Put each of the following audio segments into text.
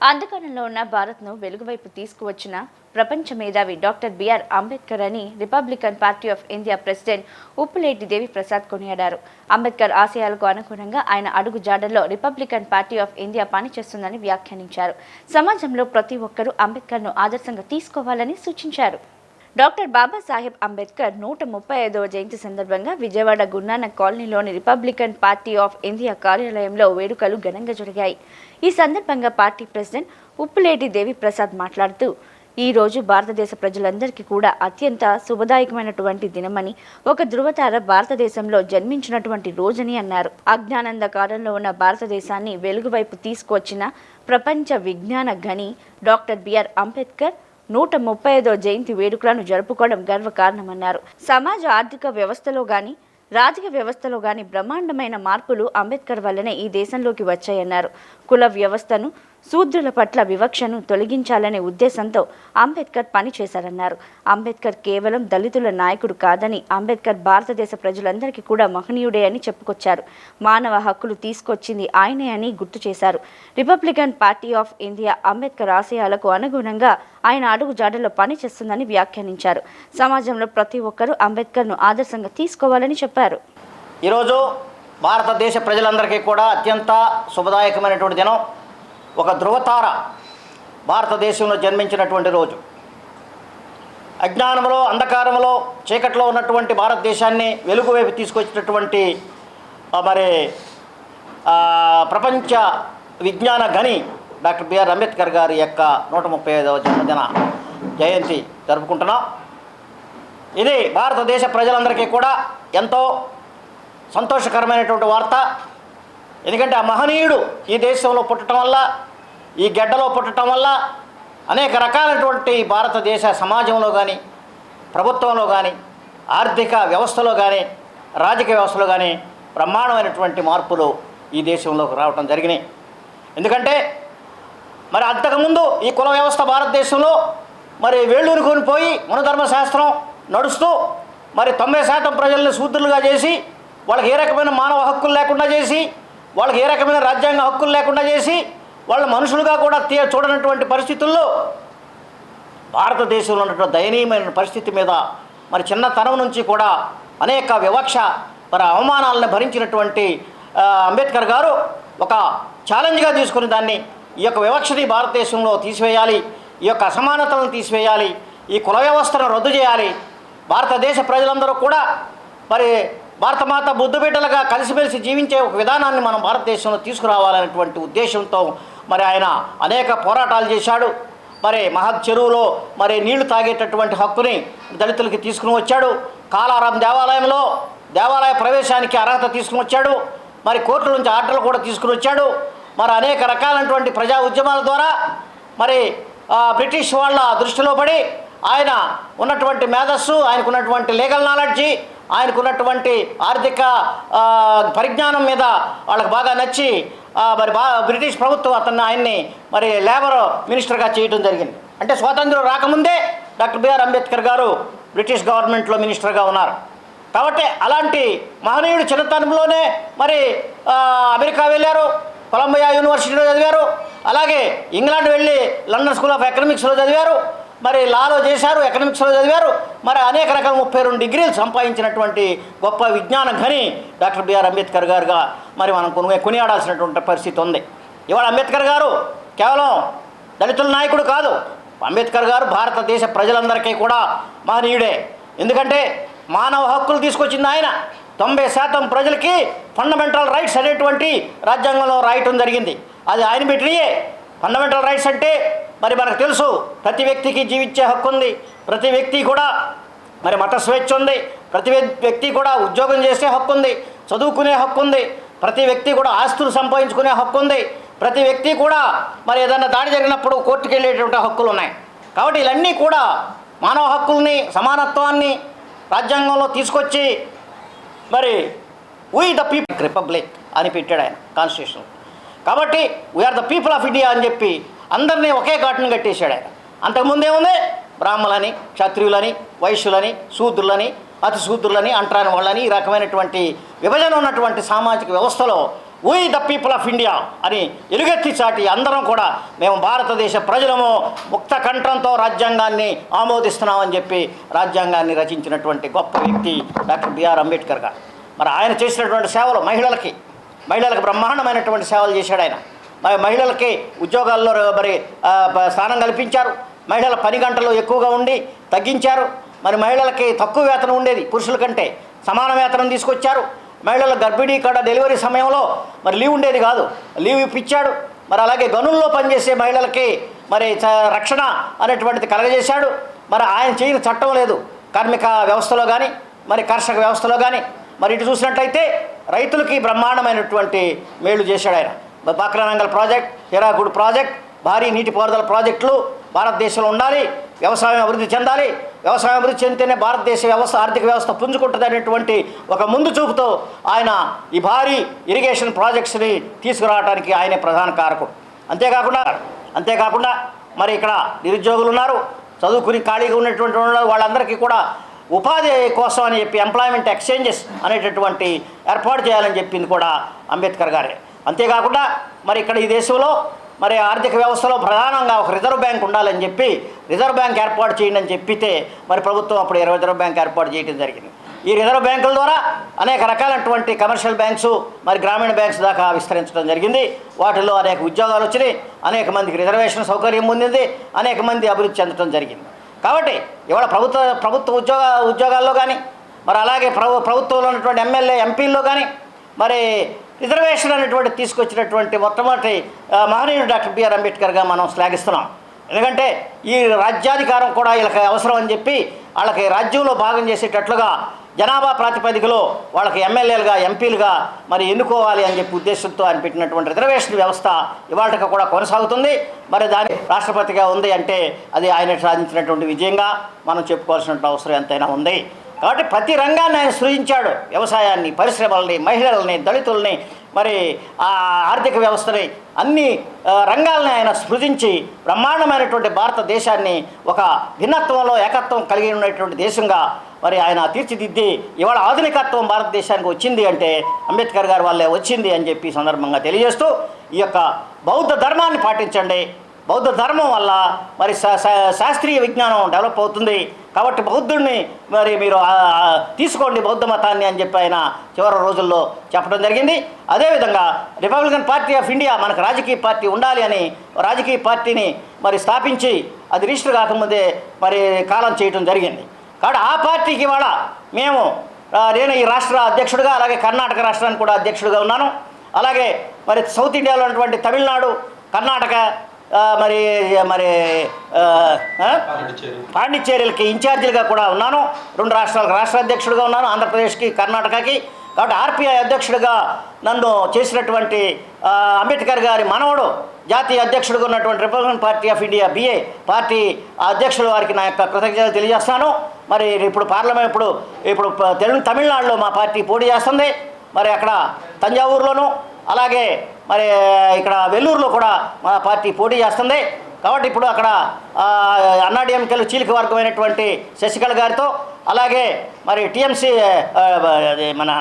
అంధకారంలో ఉన్న భారత్ను వెలుగువైపు తీసుకువచ్చిన ప్రపంచ మేధావి డాక్టర్ బిఆర్ అంబేద్కర్ అని republican party of India president Uppuleti Devi Prasad కొనియాడారు. అంబేద్కర్ ఆశయాలకు అనుగుణంగా ఆయన అడుగు జాడల్లో రిపబ్లికన్ పార్టీ ఆఫ్ ఇండియా పనిచేస్తుందని వ్యాఖ్యానించారు. సమాజంలో ప్రతి ఒక్కరూ అంబేద్కర్ను ఆదర్శంగా తీసుకోవాలని సూచించారు. డాక్టర్ బాబాసాహెబ్ అంబేద్కర్ 135వ జయంతి సందర్భంగా విజయవాడ గురునానక్ కాలనీలోని రిపబ్లికన్ పార్టీ ఆఫ్ ఇండియా కార్యాలయంలో వేడుకలు ఘనంగా జరిగాయి. ఈ సందర్భంగా పార్టీ ప్రెసిడెంట్ ఉప్పులేటి దేవి ప్రసాద్ మాట్లాడుతూ, ఈ రోజు భారతదేశ ప్రజలందరికీ కూడా అత్యంత శుభదాయకమైనటువంటి దినమని, ఒక ధృవతార భారతదేశంలో జన్మించినటువంటి రోజని అన్నారు. అజ్ఞానంధకారంలో ఉన్న భారతదేశాన్ని వెలుగువైపు తీసుకువచ్చిన ప్రపంచ విజ్ఞాన గని డాక్టర్ బిఆర్ అంబేద్కర్ 135వ జయంతి వేడుకలను జరుపుకోవడం గర్వకారణమన్నారు. సమాజ ఆర్థిక వ్యవస్థలో గాని, రాజకీయ వ్యవస్థలో గాని బ్రహ్మాండమైన మార్పులు అంబేద్కర్ వల్లనే ఈ దేశంలోకి వచ్చాయన్నారు. కుల వ్యవస్థను, శూద్రుల పట్ల వివక్షను తొలగించాలనే ఉద్దేశంతో అంబేద్కర్ పనిచేశారన్నారు. అంబేద్కర్ కేవలం దళితుల నాయకుడు కాదని, అంబేద్కర్ భారతదేశ ప్రజలందరికీ కూడా మహనీయుడే అని చెప్పుకొచ్చారు. మానవ హక్కులు తీసుకొచ్చింది ఆయనే అని గుర్తు చేశారు. Republican party of India Ambedkar ఆశయాలకు అనుగుణంగా ఆయన అడుగు జాడల్లో పనిచేస్తుందని వ్యాఖ్యానించారు. సమాజంలో ప్రతి ఒక్కరూ అంబేద్కర్ను ఆదర్శంగా తీసుకోవాలని చెప్పారు. ఈరోజు భారతదేశ ప్రజలందరికీ కూడా అత్యంత శుభదాయకమైనటువంటి దినం. ఒక ధృవతార భారతదేశంలో జన్మించినటువంటి రోజు. అజ్ఞానంలో, అంధకారంలో, చీకట్లో ఉన్నటువంటి భారతదేశాన్ని వెలుగు వైపు తీసుకొచ్చినటువంటి ప్రపంచ విజ్ఞాన గని డాక్టర్ బిఆర్ అంబేద్కర్ గారి యొక్క 135వ జన్మదిన జయంతి జరుపుకుంటున్నాం. ఇది భారతదేశ ప్రజలందరికీ కూడా ఎంతో సంతోషకరమైనటువంటి వార్త. ఎందుకంటే ఆ మహనీయుడు ఈ దేశంలో పుట్టడం వల్ల, ఈ గడ్డలో పుట్టడం వల్ల అనేక రకాలైనటువంటి భారతదేశ సమాజంలో కానీ, ప్రభుత్వంలో కానీ, ఆర్థిక వ్యవస్థలో కానీ, రాజకీయ వ్యవస్థలో కానీ బ్రహ్మాండమైనటువంటి మార్పులు ఈ దేశంలోకి రావడం జరిగినాయి. ఎందుకంటే మరి అంతకుముందు ఈ కుల వ్యవస్థ భారతదేశంలో వేళ్ళూరుకొని పోయి మనధర్మశాస్త్రం నడుస్తూ 90% ప్రజల్ని శూద్రులుగా చేసి, వాళ్ళకి ఏ రకమైన మానవ హక్కులు లేకుండా చేసి, వాళ్ళకి ఏ రకమైన రాజ్యాంగ హక్కులు లేకుండా చేసి, వాళ్ళ మనుషులుగా కూడా చూడనటువంటి పరిస్థితుల్లో భారతదేశంలో ఉన్నటువంటి దయనీయమైన పరిస్థితి మీద చిన్నతనం నుంచి కూడా అనేక వివక్ష అవమానాలను భరించినటువంటి అంబేద్కర్ గారు ఒక ఛాలెంజ్గా తీసుకుని దాన్ని ఈ యొక్క వివక్షని భారతదేశంలో తీసివేయాలి, ఈ యొక్క అసమానతలను తీసివేయాలి, ఈ కుల వ్యవస్థను రద్దు చేయాలి, భారతదేశ ప్రజలందరూ కూడా భారతమాత బుద్ధబిడ్డలుగా కలిసిమెలిసి జీవించే ఒక విధానాన్ని మనం భారతదేశంలో తీసుకురావాలనేటువంటి ఉద్దేశంతో ఆయన అనేక పోరాటాలు చేశాడు. మహత్ చెరువులో నీళ్లు తాగేటటువంటి హక్కుని దళితులకి తీసుకుని వచ్చాడు. కాలారాం దేవాలయంలో దేవాలయ ప్రవేశానికి అర్హత తీసుకుని వచ్చాడు. కోర్టుల నుంచి ఆర్డర్లు కూడా తీసుకుని వచ్చాడు. అనేక రకాలైనటువంటి ప్రజా ఉద్యమాల ద్వారా బ్రిటిష్ వాళ్ళ దృష్టిలో పడి ఆయన ఉన్నటువంటి మేధస్సు, ఆయనకున్నటువంటి లీగల్ నాలెడ్జి, ఆయనకున్నటువంటి ఆర్థిక పరిజ్ఞానం మీద వాళ్ళకి బాగా నచ్చి బ్రిటిష్ ప్రభుత్వం ఆయన్ని లేబర్ మినిస్టర్గా చేయడం జరిగింది. అంటే స్వాతంత్రం రాకముందే డాక్టర్ బిఆర్ అంబేద్కర్ గారు బ్రిటిష్ గవర్నమెంట్లో మినిస్టర్గా ఉన్నారు. కాబట్టి అలాంటి మహనీయుడు చిన్నతనంలోనే అమెరికా వెళ్ళారు, కొలంబియా యూనివర్సిటీలో చదివారు, అలాగే ఇంగ్లాండ్ వెళ్ళి లండన్ స్కూల్ ఆఫ్ ఎకనామిక్స్లో చదివారు, లాలో చేశారు, ఎకనామిక్స్లో చదివారు. అనేక రకాల 32 డిగ్రీలు సంపాదించినటువంటి గొప్ప విజ్ఞాన ఘని డాక్టర్ బిఆర్ అంబేద్కర్ గారుగా మనం కొనియాడాల్సినటువంటి పరిస్థితి ఉంది. ఇవాళ అంబేద్కర్ గారు కేవలం దళితుల నాయకుడు కాదు. అంబేద్కర్ గారు భారతదేశ ప్రజలందరికీ కూడా మహనీయుడే. ఎందుకంటే మానవ హక్కులు తీసుకొచ్చింది ఆయన. 90% ప్రజలకి ఫండమెంటల్ రైట్స్ అనేటువంటి రాజ్యాంగంలో రాయటం జరిగింది. అది ఆయన పెట్టినయే. ఫండమెంటల్ రైట్స్ అంటే మనకు తెలుసు, ప్రతి వ్యక్తికి జీవించే హక్కు ఉంది, ప్రతి వ్యక్తి కూడా మత స్వేచ్ఛ ఉంది, ప్రతి వ్యక్తి కూడా ఉద్యోగం చేసే హక్కు ఉంది, చదువుకునే హక్కు ఉంది, ప్రతి వ్యక్తి కూడా ఆస్తులు సంపాదించుకునే హక్కు ఉంది, ప్రతి వ్యక్తి కూడా ఏదైనా దాడి జరిగినప్పుడు కోర్టుకు వెళ్ళేటువంటి హక్కులు ఉన్నాయి. కాబట్టి ఇవన్నీ కూడా మానవ హక్కుల్ని, సమానత్వాన్ని రాజ్యాంగంలో తీసుకొచ్చి వీ ద పీపుల్ రిపబ్లిక్ అని పెట్టాడు ఆయన కాన్స్టిట్యూషన్. కాబట్టి we are the people of India అని చెప్పి అందరినీ ఒకే ఘాటును కట్టేశాడు ఆయన. అంతకుముందేముంది, బ్రాహ్మణులని, క్షత్రియులని, వైశ్యులని, శూద్రులని, అతి శూద్రులని, అంటరాని వాళ్ళని, ఈ రకమైనటువంటి విభజన ఉన్నటువంటి సామాజిక వ్యవస్థలో we the people of India అని ఎలుగెత్తి చాటి అందరం కూడా మేము భారతదేశ ప్రజలము ముక్త కంఠంతో రాజ్యాంగాన్ని ఆమోదిస్తున్నామని చెప్పి రాజ్యాంగాన్ని రచించినటువంటి గొప్ప వ్యక్తి డాక్టర్ బిఆర్ అంబేద్కర్ గారు. మరి ఆయన చేసినటువంటి సేవలు మహిళలకు బ్రహ్మాండమైనటువంటి సేవలు చేశాడు ఆయన. మహిళలకి ఉద్యోగాల్లో మరి స్థానం కల్పించారు. మహిళల పని గంటలు ఎక్కువగా ఉండి తగ్గించారు. మరి మహిళలకి తక్కువ వేతనం ఉండేది, పురుషుల కంటే సమాన వేతనం తీసుకొచ్చారు. మహిళల గర్భిణీ కాడ డెలివరీ సమయంలో మరి లీవ్ ఉండేది కాదు, లీవ్ ఇప్పించాడు. మరి అలాగే గనుల్లో పనిచేసే మహిళలకి మరి రక్షణ అనేటువంటిది కలగజేశాడు. మరి ఆయన చేయని చట్టం లేదు కార్మిక వ్యవస్థలో కానీ మరి కర్షక వ్యవస్థలో కానీ. మరి ఇటు చూసినట్లయితే రైతులకి బ్రహ్మాండమైనటువంటి మేలు చేశాడు ఆయన. బాక్రానంగల్ ప్రాజెక్ట్, హీరాకుడ్ ప్రాజెక్ట్, భారీ నీటిపారుదల ప్రాజెక్టులు భారతదేశంలో ఉండాలి. వ్యవసాయం అభివృద్ధి చెందాలి. వ్యవసాయం అభివృద్ధి చెందితేనే భారతదేశ వ్యవస్థ ఆర్థిక వ్యవస్థ పుంజుకుంటుంది అనేటువంటి ఒక ముందు చూపుతో ఆయన ఈ భారీ ఇరిగేషన్ ప్రాజెక్ట్స్ని తీసుకురావడానికి ఆయనే ప్రధాన కారకుడు. అంతేకాకుండా మరి ఇక్కడ నిరుద్యోగులు ఉన్నారు, చదువుకుని ఖాళీగా ఉన్నటువంటి వాళ్ళందరికీ కూడా ఉపాధి కోసం అని చెప్పి ఎంప్లాయ్మెంట్ ఎక్స్చేంజెస్ అనేటటువంటి ఏర్పాటు చేయాలని చెప్పింది కూడా అంబేద్కర్ గారే. అంతేకాకుండా మరి ఇక్కడ ఈ దేశంలో మరి ఆర్థిక వ్యవస్థలో ప్రధానంగా ఒక రిజర్వ్ బ్యాంక్ ఉండాలని చెప్పి రిజర్వ్ బ్యాంక్ ఏర్పాటు చేయండి అని చెప్పితే మరి ప్రభుత్వం అప్పుడు రిజర్వ్ బ్యాంక్ ఏర్పాటు చేయడం జరిగింది. ఈ రిజర్వ్ బ్యాంకుల ద్వారా అనేక రకాలైనటువంటి కమర్షియల్ బ్యాంక్స్ మరి గ్రామీణ బ్యాంక్స్ దాకా విస్తరించడం జరిగింది. వాటిల్లో అనేక ఉద్యోగాలు వచ్చినాయి, అనేక మందికి రిజర్వేషన్ సౌకర్యం పొందింది, అనేక మంది అభివృద్ధి చెందడం జరిగింది. కాబట్టి ఇవాళ ప్రభుత్వ ఉద్యోగాల్లో కానీ మరి అలాగే ప్రభుత్వంలో ఉన్నటువంటి ఎమ్మెల్యే ఎంపీల్లో కానీ మరి రిజర్వేషన్ అనేటువంటి తీసుకొచ్చినటువంటి మొట్టమొదటి మహనీయుడు డాక్టర్ బిఆర్ అంబేద్కర్గా మనం శ్లాఘిస్తున్నాం. ఎందుకంటే ఈ రాజ్యాధికారం కూడా వీళ్ళకి అవసరం అని చెప్పి వాళ్ళకి రాజ్యంలో భాగం చేసేటట్లుగా జనాభా ప్రాతిపదికలో వాళ్ళకి ఎమ్మెల్యేలుగా ఎంపీలుగా మరి ఎన్నుకోవాలి అని చెప్పి ఉద్దేశంతో ఆయన పెట్టినటువంటి రిజర్వేషన్ వ్యవస్థ ఇవాళకి కూడా కొనసాగుతుంది. మరి దాని రాష్ట్రపతిగా ఉంది అంటే అది ఆయన సాధించినటువంటి విజయంగా మనం చెప్పుకోవాల్సిన అవసరం ఎంతైనా ఉంది. కాబట్టి ప్రతి రంగాన్ని ఆయన సృజించాడు. వ్యవసాయాన్ని, పరిశ్రమల్ని, మహిళల్ని, దళితుల్ని, మరి ఆ ఆర్థిక వ్యవస్థని, అన్ని రంగాలని ఆయన సృజించి బ్రహ్మాండమైనటువంటి భారతదేశాన్ని ఒక భిన్నత్వంలో ఏకత్వం కలిగి ఉన్నటువంటి దేశంగా మరి ఆయన తీర్చిదిద్ది ఇవాళ ఆధునికత్వం భారతదేశానికి వచ్చింది అంటే అంబేద్కర్ గారి వల్లే వచ్చింది అని చెప్పి సందర్భంగా తెలియజేస్తూ ఈ యొక్క బౌద్ధ ధర్మాన్ని పాటించండి. బౌద్ధ ధర్మం వల్ల మరి శాస్త్రీయ విజ్ఞానం డెవలప్ అవుతుంది. కాబట్టి బౌద్ధుడిని మరి మీరు తీసుకోండి బౌద్ధ మతాన్ని అని చెప్పి ఆయన చివరి రోజుల్లో చెప్పడం జరిగింది. అదేవిధంగా రిపబ్లికన్ పార్టీ ఆఫ్ ఇండియా మనకు రాజకీయ పార్టీ ఉండాలి అని రాజకీయ పార్టీని మరి స్థాపించి అది రిజిస్టర్ కాకముందే మరి కాలం చేయడం జరిగింది. కాబట్టి ఆ పార్టీకి ఇవాళ నేను ఈ రాష్ట్ర అధ్యక్షుడిగా అలాగే కర్ణాటక రాష్ట్రానికి కూడా అధ్యక్షుడిగా ఉన్నాను. అలాగే మరి సౌత్ ఇండియాలో ఉన్నటువంటి తమిళనాడు, కర్ణాటక మరి మరి పాండిచ్చేరిలకి ఇన్ఛార్జీలుగా కూడా ఉన్నాను. 2 రాష్ట్రాలకు రాష్ట్ర అధ్యక్షుడిగా ఉన్నాను, ఆంధ్రప్రదేశ్కి, కర్ణాటకకి. కాబట్టి ఆర్పిఐ అధ్యక్షుడిగా నన్ను చేసినటువంటి అంబేద్కర్ గారి మనవడు జాతీయ అధ్యక్షుడిగా ఉన్నటువంటి republican party of India BA party అధ్యక్షుల వారికి నా యొక్క కృతజ్ఞతలు తెలియజేస్తాను. మరి ఇప్పుడు పార్లమెంట్ ఇప్పుడు తమిళనాడులో మా పార్టీ పోటీ చేస్తుంది. మరి అక్కడ తంజావూరులోను అలాగే మరి ఇక్కడ వెల్లూరులో కూడా మా పార్టీ పోటీ చేస్తుంది. కాబట్టి ఇప్పుడు అక్కడ అన్నాడీఎంకేలు చీలిక వర్గమైనటువంటి శశికళ గారితో అలాగే మరి టీఎంసీ మన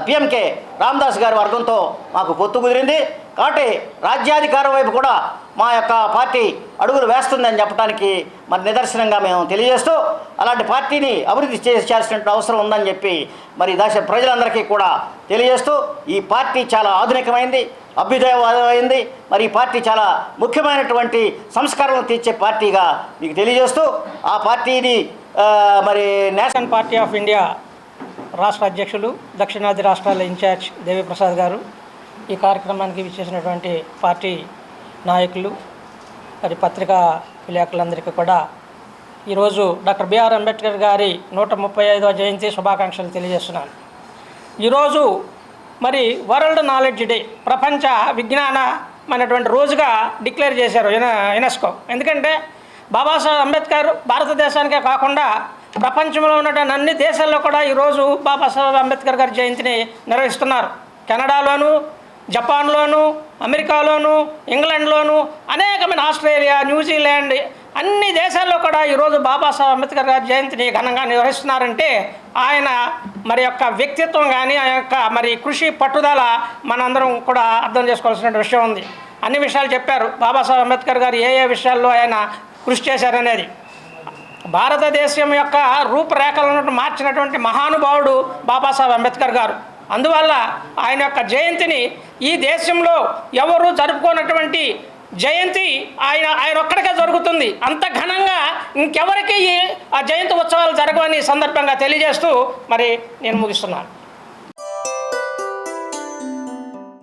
పిఎంకే రామదాస్ గారి వర్గంతో మాకు పొత్తు కుదిరింది. కాబట్టి రాజ్యాధికారం వైపు కూడా మా యొక్క పార్టీ అడుగులు వేస్తుందని చెప్పడానికి మరి నిదర్శనంగా మేము తెలియజేస్తూ అలాంటి పార్టీని అభివృద్ధి చేయాల్సిన అవసరం ఉందని చెప్పి మరి దేశ ప్రజలందరికీ కూడా తెలియజేస్తూ ఈ పార్టీ చాలా ఆధునికమైంది, అభ్యుదయవాదమైంది. మరి ఈ పార్టీ చాలా ముఖ్యమైనటువంటి సంస్కరణలు తీర్చే పార్టీగా మీకు తెలియజేస్తూ ఆ పార్టీని మరి నేషనల్ పార్టీ ఆఫ్ ఇండియా రాష్ట్ర అధ్యక్షులు, దక్షిణాది రాష్ట్రాల ఇన్ఛార్జ్ దేవిప్రసాద్ గారు, ఈ కార్యక్రమానికి విచ్చేసినటువంటి పార్టీ నాయకులు, మరి పత్రికా విలేకరులందరికీ కూడా ఈరోజు డాక్టర్ బిఆర్ అంబేద్కర్ గారి 135వ జయంతి శుభాకాంక్షలు తెలియజేస్తున్నాను. ఈరోజు మరి వరల్డ్ నాలెడ్జ్ డే, ప్రపంచ విజ్ఞానమైనటువంటి రోజుగా డిక్లేర్ చేశారు యునెస్కో. ఎందుకంటే బాబాసాహెబ్ అంబేద్కర్ భారతదేశానికే కాకుండా ప్రపంచంలో ఉన్నటువంటి అన్ని దేశాల్లో కూడా ఈరోజు బాబాసాహెబ్ అంబేద్కర్ గారి జయంతిని నిర్వహిస్తున్నారు. కెనడాలోను, జపాన్లోను, అమెరికాలోను, ఇంగ్లాండ్లోను, అనేకమైన ఆస్ట్రేలియా, న్యూజిలాండ్ అన్ని దేశాల్లో కూడా ఈరోజు బాబాసాహెబ్ అంబేద్కర్ గారి జయంతిని ఘనంగా నిర్వహిస్తున్నారంటే ఆయన మరి యొక్క వ్యక్తిత్వం కానీ ఆయన యొక్క మరి కృషి పట్టుదల మనందరం కూడా అర్థం చేసుకోవాల్సిన విషయం ఉంది. అన్ని విషయాలు చెప్పారు బాబాసాహెబ్ అంబేద్కర్ గారు ఏ విషయాల్లో ఆయన కృషి చేశారనేది. భారతదేశం యొక్క రూపురేఖలను మార్చినటువంటి మహానుభావుడు బాబాసాహెబ్ అంబేద్కర్ గారు. అందువల్ల ఆయన యొక్క జయంతిని ఈ దేశంలో ఎవరు జరుపుకోనటువంటి జయంతి ఆయన ఒక్కడికే జరుగుతుంది. అంత ఘనంగా ఇంకెవరికి ఆ జయంతి ఉత్సవాలు జరగవని సందర్భంగా తెలియజేస్తూ మరి నేను ముగిస్తున్నాను.